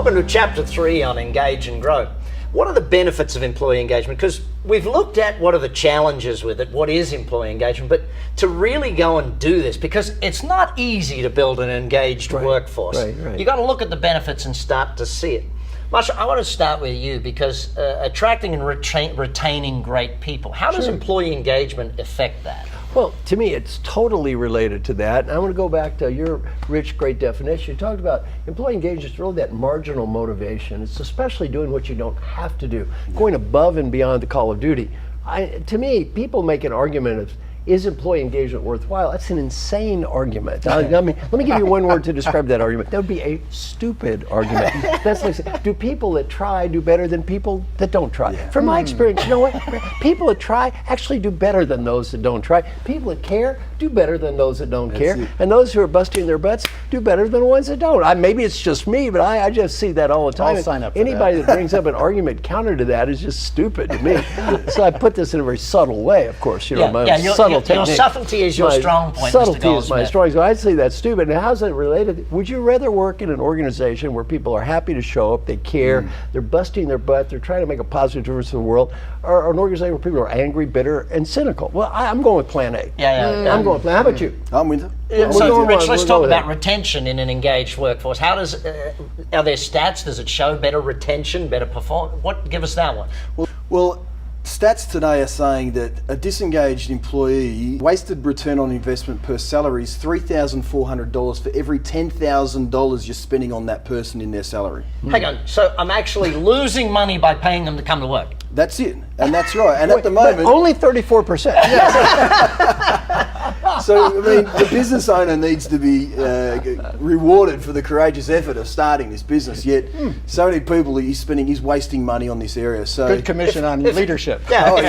Welcome to Chapter 3 on Engage and Grow. What are the benefits of employee engagement? Because we've looked at what are the challenges with it, what is employee engagement, but to really go and do this, because it's not easy to build an engaged workforce. You got to look at the benefits and start to see it. Marsha, I want to start with you because attracting and retaining great people, how does employee engagement affect that? Well, to me, it's totally related to that. And I want to go back to your rich, great definition. You talked about employee engagement is really that marginal motivation. It's especially doing what you don't have to do, going above and beyond the call of duty. To me, people make an argument of, is employee engagement worthwhile? That's an insane argument. I mean, let me give you one word to describe that argument. That would be a stupid argument. That's like saying, do people that try do better than people that don't try? From my experience, you know what? People that try actually do better than those that don't try. People that care do better than those that don't care. And those who are busting their butts do better than the ones that don't. Maybe it's just me, but I just see that all the time. I'll sign up for Anybody that brings up an argument counter to that is just stupid to me. So I put this in a very subtle way, of course. You know, subtle technique. Your subtlety is your strong point, subtlety Mr. Goldsmith. is my strong point. So I'd say that's stupid. And how's it related? Would you rather work in an organization where people are happy to show up, they care, they're busting their butt, they're trying to make a positive difference in the world, or an organization where people are angry, bitter, and cynical? Well, I'm going with plan A. I'm going with plan A. How about you? I'm with you. So, Rich, let's talk about retention in an engaged workforce. How does, are there stats? Does it show better retention, better performance? Give us that one. Well, stats today are saying that a disengaged employee wasted return on investment per salary is $3,400 for every $10,000 you're spending on that person in their salary. Hang on, so I'm actually losing money by paying them to come to work? That's it, and that's right. And at the moment, only 34%. So, I mean, the business owner needs to be rewarded for the courageous effort of starting this business, yet so many people he's wasting money on this area. So good commission on leadership. Yeah, if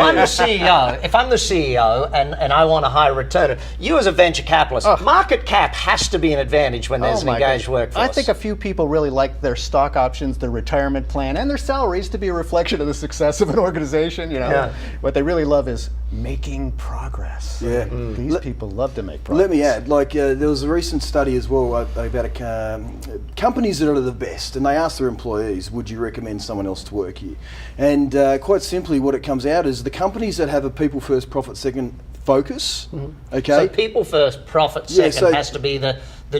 I'm the CEO and I want a high return, you as a venture capitalist, market cap has to be an advantage when there's an engaged workforce. I think a few people really like their stock options, their retirement plan, and their salaries to be a reflection of the success of an organization. You know, what they really love is making progress. These people love to make progress. Let me add, there was a recent study as well about companies that are the best, and they asked their employees, would you recommend someone else to work here? And quite simply what it comes out is the companies that have a people first, profit second focus, So people first, profit second has to be the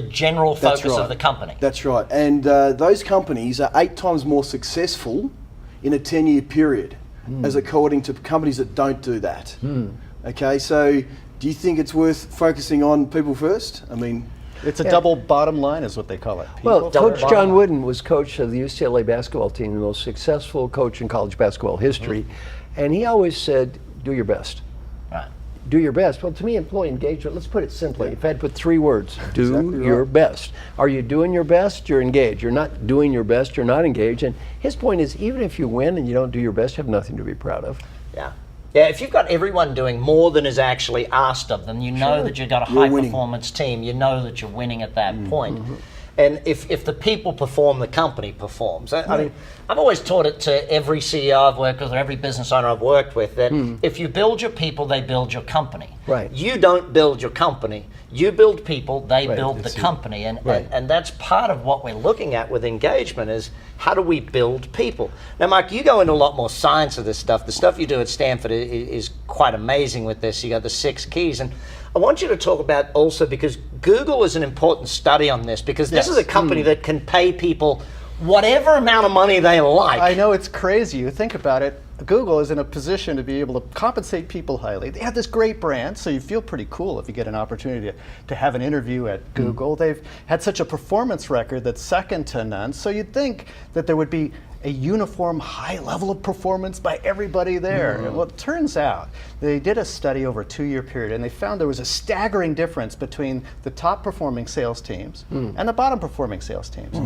general focus of the company. That's right. And those companies are 8 times more successful in a 10-year period as according to companies that don't do that. Okay, so do you think it's worth focusing on people first? I mean, it's a double bottom line is what they call it. Well, Coach John Wooden was coach of the UCLA basketball team, the most successful coach in college basketball history, and he always said, do your best. Do your best. Well, to me, employee engagement, let's put it simply. If I had to put 3 words, do your best. Are you doing your best? You're engaged. You're not doing your best, you're not engaged. And his point is, even if you win and you don't do your best, you have nothing to be proud of. Yeah, if you've got everyone doing more than is actually asked of them, you know that you've got a high-performance team. You know that you're winning at that point. And if the people perform, the company performs. I mean, I've always taught it to every CEO I've worked with or every business owner I've worked with that if you build your people, they build your company. You don't build your company. You build people, they build the company. And that's part of what we're looking at with engagement is how do we build people? Now, Mike, you go into a lot more science of this stuff. The stuff you do at Stanford is quite amazing with this. You got the 6 keys. And I want you to talk about also, because Google is an important study on this, because this is a company that can pay people whatever amount of money they like. I know, it's crazy. You think about it, Google is in a position to be able to compensate people highly. They have this great brand, so you feel pretty cool if you get an opportunity to have an interview at Google. They've had such a performance record that's second to none, so you'd think that there would be a uniform high level of performance by everybody there. Well, it turns out they did a study over a 2-year period, and they found there was a staggering difference between the top performing sales teams and the bottom performing sales teams.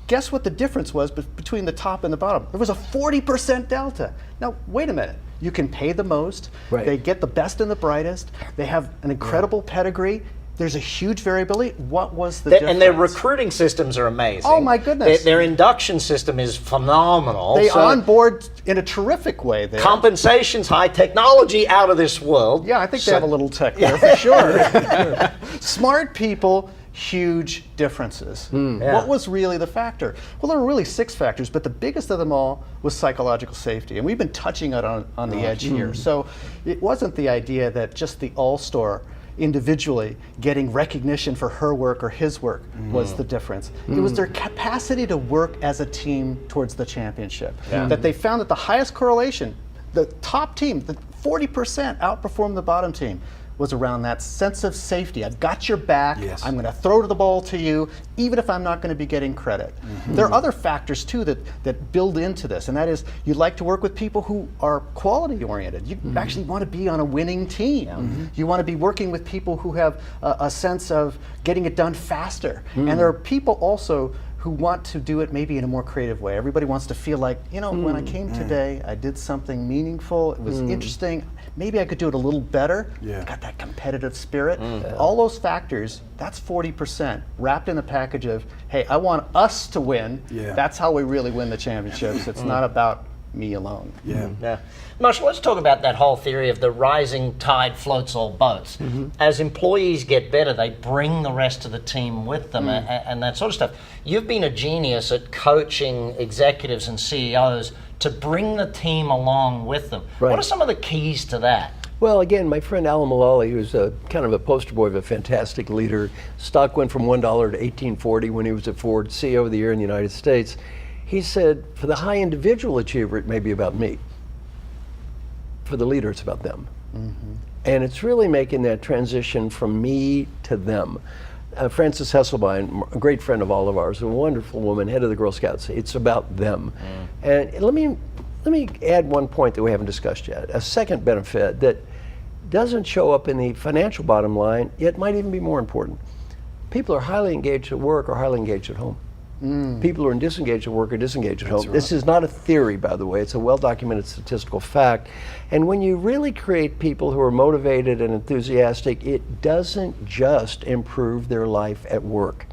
Guess what the difference was between the top and the bottom? There was a 40% delta. Now, wait a minute. You can pay the most. They get the best and the brightest. They have an incredible pedigree. There's a huge variability. What was the difference? And their recruiting systems are amazing. Oh my goodness. Their induction system is phenomenal. They onboard in a terrific way there. Compensation's high, technology out of this world. Yeah, I think they have a little tech there for sure. Smart people huge differences. What was really the factor? Well, there were really 6 factors, but the biggest of them all was psychological safety. And we've been touching it on the edge here. So it wasn't the idea that just the all-star individually getting recognition for her work or his work was the difference. It was their capacity to work as a team towards the championship. That they found that the highest correlation, the top team, the 40% outperformed the bottom team, was around that sense of safety. I've got your back. Yes. I'm going to throw the ball to you, even if I'm not going to be getting credit. There are other factors too that build into this, and that is you'd like to work with people who are quality oriented. You actually want to be on a winning team. You want to be working with people who have a sense of getting it done faster. And there are people also who want to do it maybe in a more creative way. Everybody wants to feel like, you know, when I came today, I did something meaningful, it was interesting, maybe I could do it a little better. Got that competitive spirit. All those factors, that's 40% wrapped in a package of, hey, I want us to win. That's how we really win the championships. It's not about me alone. Marshall, let's talk about that whole theory of the rising tide floats all boats. As employees get better, they bring the rest of the team with them and that sort of stuff. You've been a genius at coaching executives and CEOs to bring the team along with them. What are some of the keys to that? Well, again, my friend Alan Mulally, who's a kind of a poster boy of a fantastic leader, stock went from $1 to $18.40 when he was at Ford, CEO of the Year in the United States. He said, for the high individual achiever, it may be about me. For the leader, it's about them. And it's really making that transition from me to them. Frances Hesselbein, a great friend of all of ours, a wonderful woman, head of the Girl Scouts. It's about them. And let me add one point that we haven't discussed yet. A second benefit that doesn't show up in the financial bottom line, yet might even be more important. People are highly engaged at work or highly engaged at home. People who are disengaged at work or disengaged at home. Right. This is not a theory, by the way. It's a well-documented statistical fact. And when you really create people who are motivated and enthusiastic, it doesn't just improve their life at work.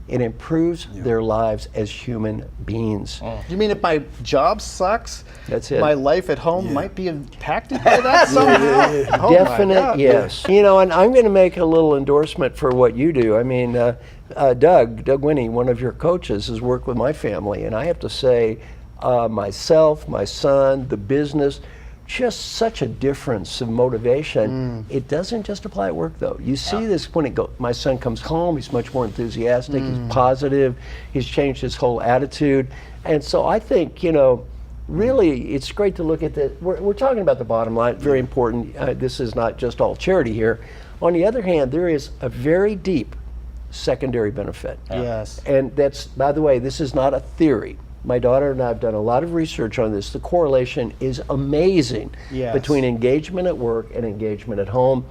It improves their lives as human beings. You mean if my job sucks, That's it. my life at home might be impacted by that somehow? Oh my Definite, God. yes. You know, and I'm going to make a little endorsement for what you do. I mean, Doug Winnie, one of your coaches, has worked with my family, and I have to say, myself, my son, the business, just such a difference of motivation. It doesn't just apply at work, though. You see this when my son comes home, he's much more enthusiastic, he's positive, he's changed his whole attitude. And so I think, you know, really, it's great to look at the, we're talking about the bottom line, very important. This is not just all charity here. On the other hand, there is a very deep secondary benefit. Yes. And that's, by the way, this is not a theory. My daughter and I have done a lot of research on this. The correlation is amazing between engagement at work and engagement at home.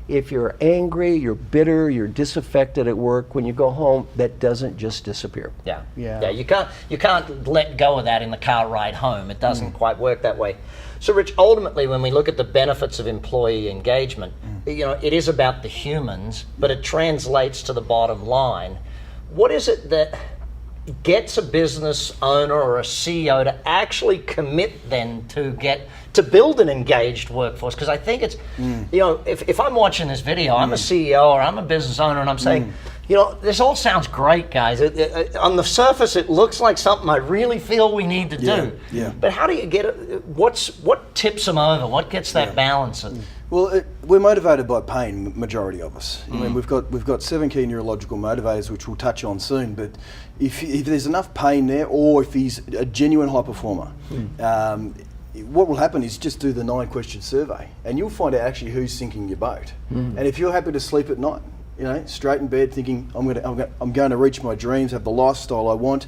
If you're angry, you're bitter, you're disaffected at work, when you go home, that doesn't just disappear. You can't let go of that in the car ride home. It doesn't quite work that way. So Rich, ultimately when we look at the benefits of employee engagement, you know, it is about the humans, but it translates to the bottom line. What is it that gets a business owner or a CEO to actually commit then to build an engaged workforce? Because I think it's, you know, if I'm watching this video, I'm a CEO or I'm a business owner and I'm saying, you know, this all sounds great, guys. On the surface, it looks like something I really feel we need to do. But how do you get it? What tips them over? What gets that balance? Well, we're motivated by pain, majority of us. I mean, we've got 7 key neurological motivators, which we'll touch on soon. But if there's enough pain there, or if he's a genuine high performer, what will happen is just do the 9-question survey, and you'll find out actually who's sinking your boat. And if you're happy to sleep at night, you know, straight in bed, thinking I'm going to reach my dreams, have the lifestyle I want,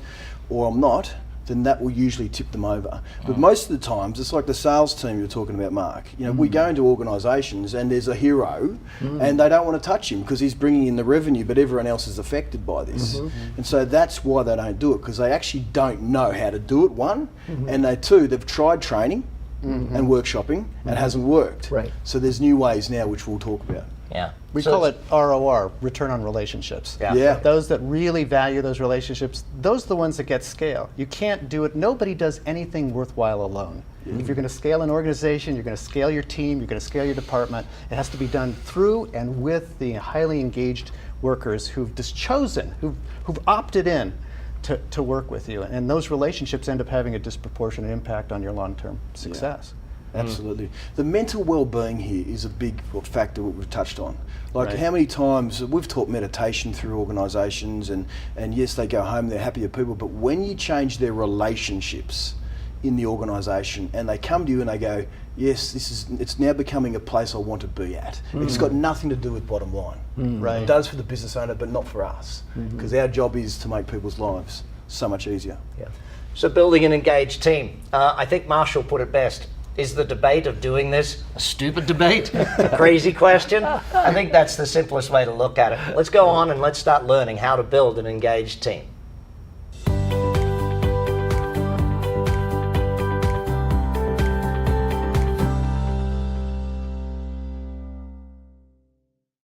or I'm not, then that will usually tip them over. But most of the times, it's like the sales team you're talking about, Mark. You know, we go into organisations and there's a hero, and they don't want to touch him because he's bringing in the revenue, but everyone else is affected by this. And so that's why they don't do it, because they actually don't know how to do it, one, and they two, they've tried training and workshopping and it hasn't worked. So there's new ways now which we'll talk about. Yeah. We So call it's- it ROR, return on relationships. Yeah. Yeah. Those that really value those relationships, those are the ones that get scale. You can't do it, nobody does anything worthwhile alone. If you're going to scale an organization, you're going to scale your team, you're going to scale your department, it has to be done through and with the highly engaged workers who've just chosen, who've opted in to work with you. And those relationships end up having a disproportionate impact on your long-term success. Absolutely. The mental well-being here is a big factor that we've touched on. Like Right. how many times we've taught meditation through organisations, and yes, they go home, they're happier people, but when you change their relationships in the organisation and they come to you and they go, yes, it's now becoming a place I want to be at. It's got nothing to do with bottom line. Right. It does for the business owner, but not for us, because our job is to make people's lives so much easier. Yeah. So building an engaged team. I think Marshall put it best. Is the debate of doing this a stupid debate? A crazy question? I think that's the simplest way to look at it. Let's go on and let's start learning how to build an engaged team.